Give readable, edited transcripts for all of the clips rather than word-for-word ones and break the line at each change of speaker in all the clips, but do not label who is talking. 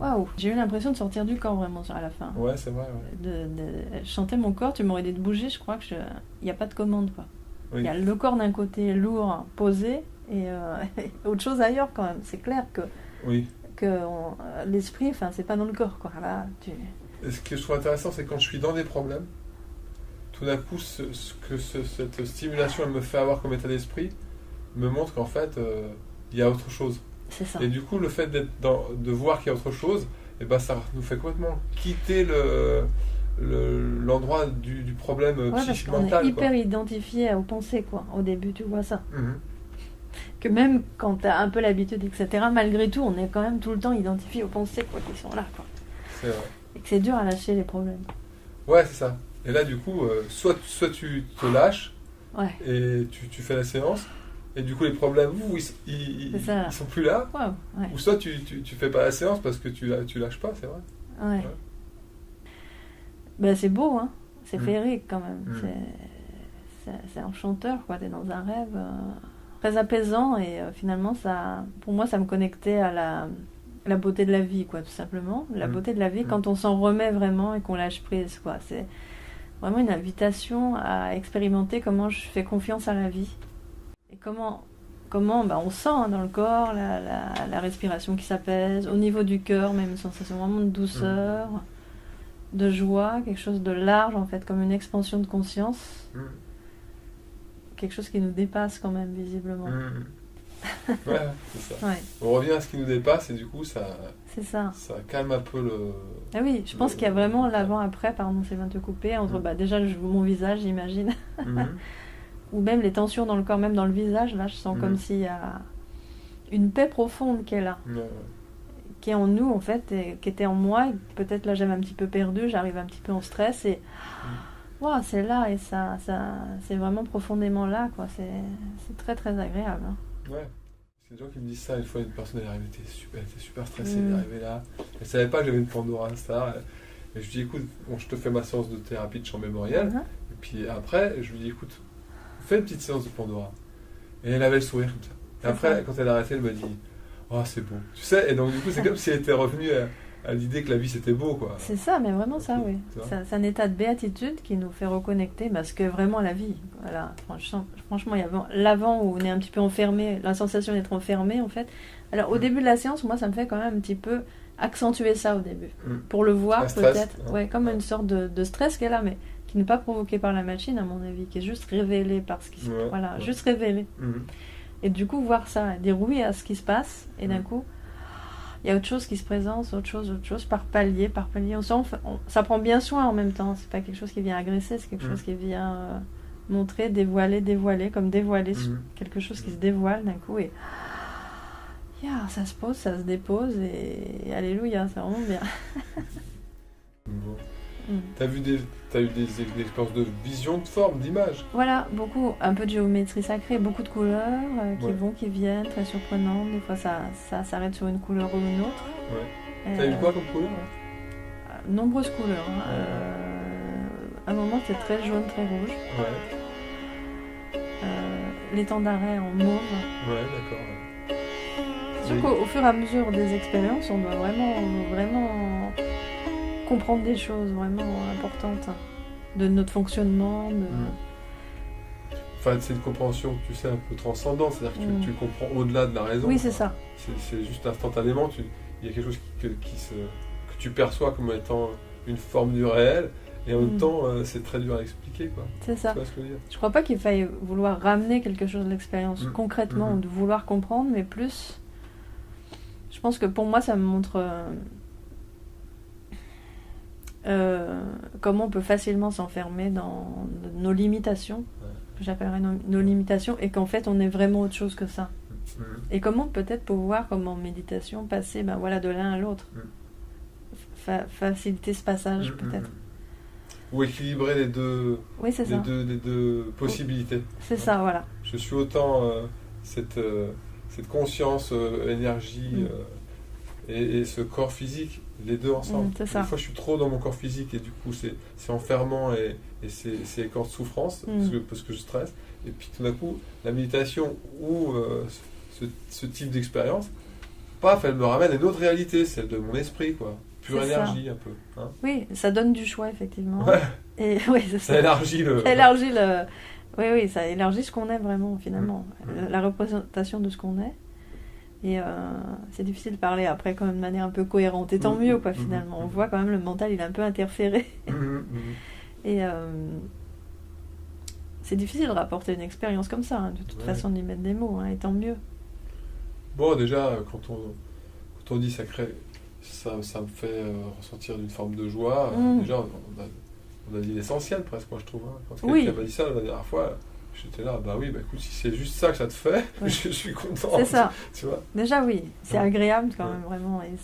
Waouh, j'ai eu l'impression de sortir du corps vraiment à la fin.
Ouais, c'est vrai. Ouais.
Je sentais mon corps, tu m'aurais dit de bouger, je crois que il n'y a pas de commande, quoi.
Oui.
Il y a le corps d'un côté lourd, posé, et autre chose ailleurs quand même. C'est clair que,
Oui.
l'esprit, enfin, c'est pas dans le corps, quoi. Là,
Et ce que je trouve intéressant, c'est quand je suis dans des problèmes, tout d'un coup, cette stimulation elle me fait avoir comme état d'esprit me montre qu'en fait, il y a autre chose.
C'est ça.
Et du coup, le fait de voir qu'il y a autre chose, et ben, ça nous fait complètement quitter l'endroit du problème psychique mental.
Parce qu'on est hyper identifié aux pensées, quoi. Au début, tu vois ça.
Mhm.
Que même quand tu as un peu l'habitude, etc., malgré tout, on est quand même tout le temps identifié aux pensées, quoi, qui sont là, quoi.
C'est vrai.
Et que c'est dur à lâcher les problèmes.
Ouais, c'est ça. Et là, du coup, soit tu te lâches,
Ouais.
et tu fais la séance, et du coup, les problèmes, ils sont plus là.
Wow. Ouais.
Ou soit tu fais pas la séance parce que tu lâches pas, c'est vrai.
Ouais. Ben, c'est beau, hein. C'est féerique quand même. C'est enchanteur, quoi. T'es dans un rêve très apaisant et finalement, pour moi, ça me connectait à la beauté de la vie, quoi, tout simplement. La beauté de la vie quand on s'en remet vraiment et qu'on lâche prise, quoi. C'est vraiment une invitation à expérimenter comment je fais confiance à la vie. Et comment on sent dans le corps la respiration qui s'apaise, au niveau du cœur, même une sensation vraiment de douceur, de joie, quelque chose de large en fait, comme une expansion de conscience, quelque chose qui nous dépasse quand même visiblement.
Ouais, c'est ça.
Ouais.
On revient à ce qui nous dépasse et du coup ça calme un peu le...
Ah oui, je pense qu'il y a vraiment l'avant-après, pardon, c'est bien de te couper, entre déjà mon visage, j'imagine. Ou même les tensions dans le corps, même dans le visage, là je sens comme s'il y a une paix profonde qui est là, qui est en nous en fait, et qui était en moi, et peut-être là j'avais un petit peu perdu, j'arrive un petit peu en stress, et wow, c'est là, et ça c'est vraiment profondément là, quoi. C'est très très agréable. Hein.
Ouais, c'est des gens qui me disent ça, une fois une personne elle était super stressée, elle est arrivée là, elle savait pas que j'avais une Pandora Star, et je lui dis écoute, je te fais ma séance de thérapie de champ mémoriel, et puis après je lui dis écoute, fais une petite séance de Pandora. Et elle avait le sourire comme ça. Et après, quand elle a arrêté, elle m'a dit oh, c'est beau. Tu sais, et donc du coup, c'est comme si elle était revenue à l'idée que la vie c'était beau, quoi.
C'est ça, mais vraiment ça, oui. C'est un état de béatitude qui nous fait reconnecter parce que vraiment la vie. Voilà, franchement, il y a l'avant où on est un petit peu enfermé, la sensation d'être enfermé en fait. Alors au début de la séance, moi ça me fait quand même un petit peu accentuer ça au début. Pour le voir peut-être, une sorte de stress qui est là, mais qui n'est pas provoqué par la machine à mon avis, qui est juste révélé par ce qui se passe. Voilà, juste révélé. Et du coup, voir ça, dire oui à ce qui se passe, et d'un coup, il y a autre chose qui se présente, autre chose, par palier. Ça prend bien soin en même temps, c'est pas quelque chose qui vient agresser, c'est quelque chose qui vient montrer, dévoiler, comme dévoiler quelque chose qui se dévoile d'un coup, et ça se pose, ça se dépose, et alléluia, c'est vraiment bien.
Bon. T'as eu des expériences de vision, de forme, d'image? Voilà,
beaucoup, un peu de géométrie sacrée, beaucoup de couleurs qui viennent, très surprenantes. Des fois ça s'arrête sur une couleur ou une autre.
T'as eu quoi comme couleur?
Nombreuses couleurs. À un moment c'était très jaune, très rouge. L'étendard en mauve.
Ouais, d'accord.
C'est sûr qu'au fur et à mesure des expériences, on doit vraiment comprendre des choses vraiment importantes de notre fonctionnement.
Enfin, c'est une compréhension, tu sais, un peu transcendante, c'est-à-dire que tu comprends au-delà de la raison.
Oui, c'est ça.
C'est juste instantanément, il y a quelque chose que tu perçois comme étant une forme du réel, et en même temps, c'est très dur à expliquer, quoi.
C'est ça.
Tu vois ce que je veux dire?
Je crois pas qu'il faille vouloir ramener quelque chose de l'expérience concrètement, ou de vouloir comprendre, mais plus... Je pense que pour moi, ça me montre... comment on peut facilement s'enfermer dans nos limitations, que j'appellerais nos limitations, et qu'en fait on est vraiment autre chose que ça. Et comment peut-être pouvoir, comme en méditation, passer de l'un à l'autre, faciliter ce passage peut-être.
Ou équilibrer les deux, les deux possibilités.
C'est ça, voilà.
Je suis autant cette conscience, énergie et ce corps physique, les deux ensemble. Des fois, je suis trop dans mon corps physique et du coup, c'est enfermant et c'est corps de souffrance parce que je stresse. Et puis tout d'un coup, la méditation ou ce type d'expérience, paf, elle me ramène à une autre réalité, celle de mon esprit, quoi. Pure énergie, un peu. Hein.
Oui, ça donne du choix, effectivement.
Ouais.
Et oui,
ça élargit le...
Oui, ça élargit ce qu'on est vraiment, finalement. La représentation de ce qu'on est. Et c'est difficile de parler après quand même de manière un peu cohérente. Et tant mieux, quoi, finalement. On voit quand même le mental, il est un peu interféré. Et c'est difficile de rapporter une expérience comme ça, hein, de toute façon, d'y mettre des mots, hein, et tant mieux.
Bon, déjà, quand on dit ça crée... Ça me fait ressentir une forme de joie. Déjà, on a dit l'essentiel presque, moi je trouve. Hein. Quand quelqu'un m'a dit ça la dernière fois, j'étais là, bah oui, bah écoute, si c'est juste ça que ça te fait, je suis content.
C'est ça.
Tu vois.
Déjà oui, c'est agréable quand même vraiment. Et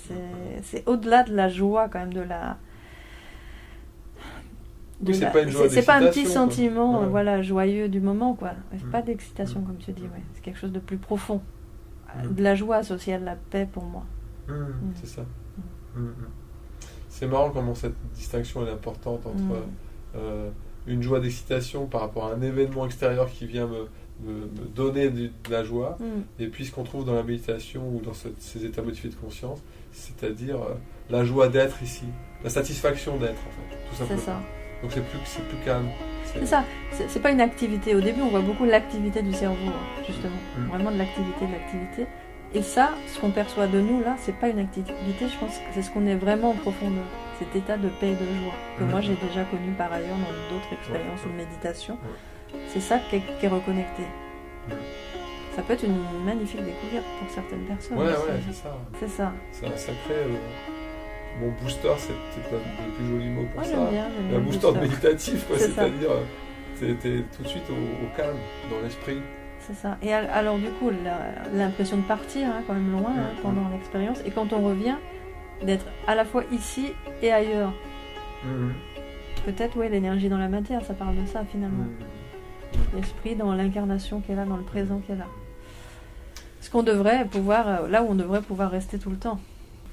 c'est au-delà de la joie quand même, de la...
c'est pas une joie d'excitation.
C'est pas un petit sentiment voilà, joyeux du moment, quoi. C'est pas d'excitation comme tu dis, c'est quelque chose de plus profond. De la joie associée à de la paix pour moi.
C'est ça. C'est marrant comment cette distinction est importante entre une joie d'excitation par rapport à un événement extérieur qui vient me donner de la joie, et puis ce qu'on trouve dans la méditation ou dans ces états modifiés de conscience, c'est-à-dire la joie d'être ici, la satisfaction d'être, en fait, tout simplement.
C'est ça.
Donc c'est plus calme.
C'est ça, c'est pas une activité. Au début, on voit beaucoup l'activité du cerveau, justement, vraiment de l'activité. Et ça, ce qu'on perçoit de nous, là, c'est pas une activité, je pense que c'est ce qu'on est vraiment en profondeur. Cet état de paix et de joie, que moi j'ai déjà connu par ailleurs dans d'autres expériences de méditation. C'est ça qui est reconnecté. Ça peut être une magnifique découverte pour certaines personnes.
C'est ça.
C'est ça.
Ça crée... Mon booster, c'est peut-être le plus joli mot pour ça.
J'aime bien
un booster méditatif, quoi, c'est-à-dire t'es tout de suite au calme, dans l'esprit.
C'est ça. Et alors du coup, l'impression de partir, quand même loin, pendant l'expérience, et quand on revient, d'être à la fois ici et ailleurs. Peut-être, l'énergie dans la matière, ça parle de ça finalement. L'esprit dans l'incarnation qui est là, dans le présent qui est là. Ce qu'on devrait pouvoir, là où on devrait pouvoir rester tout le temps.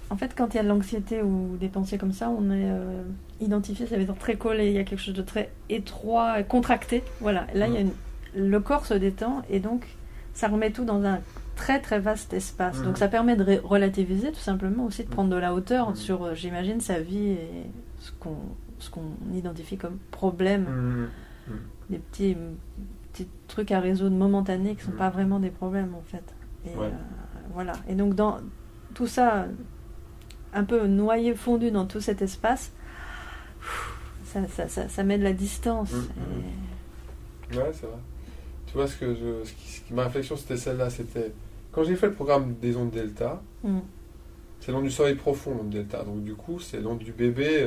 En fait, quand il y a de l'anxiété ou des pensées comme ça, on est identifié, ça veut dire très collé, il y a quelque chose de très étroit, contracté. Voilà, là, le corps se détend et donc ça remet tout dans un très très vaste espace. Donc ça permet de relativiser tout simplement, aussi de prendre de la hauteur sur, j'imagine, sa vie et ce qu'on identifie comme problème. Des petits trucs à résoudre momentanés qui ne sont pas vraiment des problèmes en fait. Et voilà. Et donc dans tout ça, un peu noyé, fondu dans tout cet espace, ça met de la distance.
Ouais, c'est vrai. Tu vois, ma réflexion, c'était celle-là. C'était quand j'ai fait le programme des ondes delta, c'est l'onde du sommeil profond, l'onde delta. Donc du coup, c'est l'onde du bébé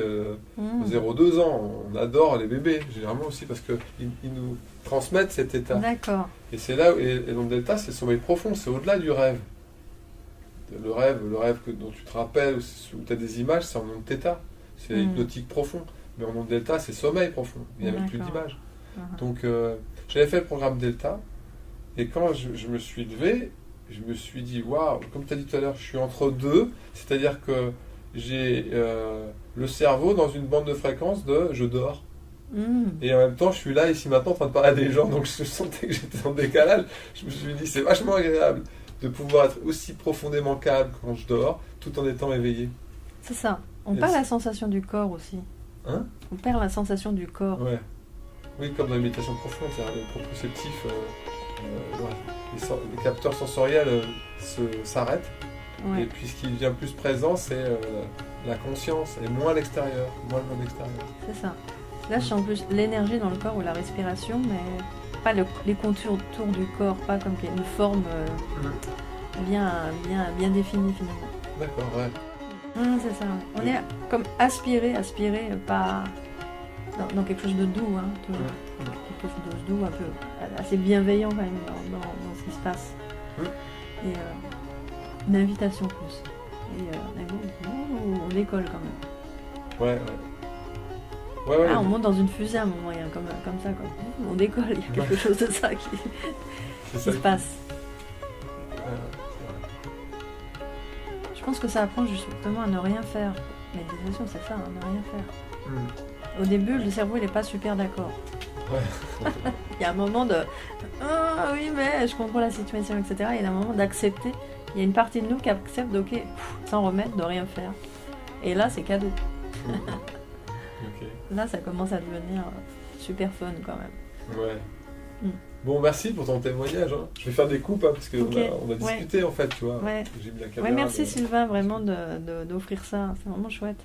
0-2 ans. On adore les bébés, généralement aussi, parce qu'ils nous transmettent cet état.
D'accord.
Et c'est là, et l'onde delta, c'est le sommeil profond, c'est au-delà du rêve. Le rêve dont tu te rappelles, où tu as des images, c'est en onde θ. C'est hypnotique profond. Mais en onde delta, c'est sommeil profond. Il n'y a même plus d'images. Donc, j'avais fait le programme delta. Et quand je me suis levé, je me suis dit, waouh, comme tu as dit tout à l'heure, je suis entre deux. C'est-à-dire que j'ai le cerveau dans une bande de fréquence de je dors. Et en même temps, je suis là, ici, maintenant, en train de parler à des gens. Donc, je sentais que j'étais en décalage. Je me suis dit, c'est vachement agréable de pouvoir être aussi profondément calme quand je dors, tout en étant éveillé.
C'est ça. On perd la sensation du corps aussi. On perd la sensation du corps.
Oui, comme dans la méditation profonde, c'est-à-dire le proprioceptif, les capteurs sensoriels s'arrêtent. Et puis ce qui devient plus présent, c'est la conscience, et moins l'extérieur, moins le monde extérieur.
C'est ça. Là, je sens plus l'énergie dans le corps ou la respiration, mais pas les contours autour du corps, pas comme qu'il y a une forme bien définie finalement.
D'accord,
c'est ça. On est comme aspiré pas dans quelque chose de doux, toujours. Quelque chose de doux, un peu assez bienveillant quand même dans ce qui se passe. Et une invitation plus. Et on décolle quand même. On monte dans une fusée à un moment, comme ça, quoi. On décolle, il y a quelque chose de ça qui se passe. Je pense que ça apprend justement à ne rien faire. Méditation, c'est ça, ne rien faire. Au début, le cerveau, il n'est pas super d'accord.
Ouais.
Il y a un moment de ah oui, mais je comprends la situation, etc. Il y a un moment d'accepter. Il y a une partie de nous qui accepte, ok, s'en remettre, de rien faire. Et là, c'est cadeau.
Ok.
Là, ça commence à devenir super fun quand même.
Ouais. Bon, merci pour ton témoignage. Hein. Je vais faire des coupes parce qu'on on a discuté en fait, tu vois.
Ouais.
J'ai mis la caméra.
Ouais, merci Sylvain vraiment d'offrir ça. C'est vraiment chouette.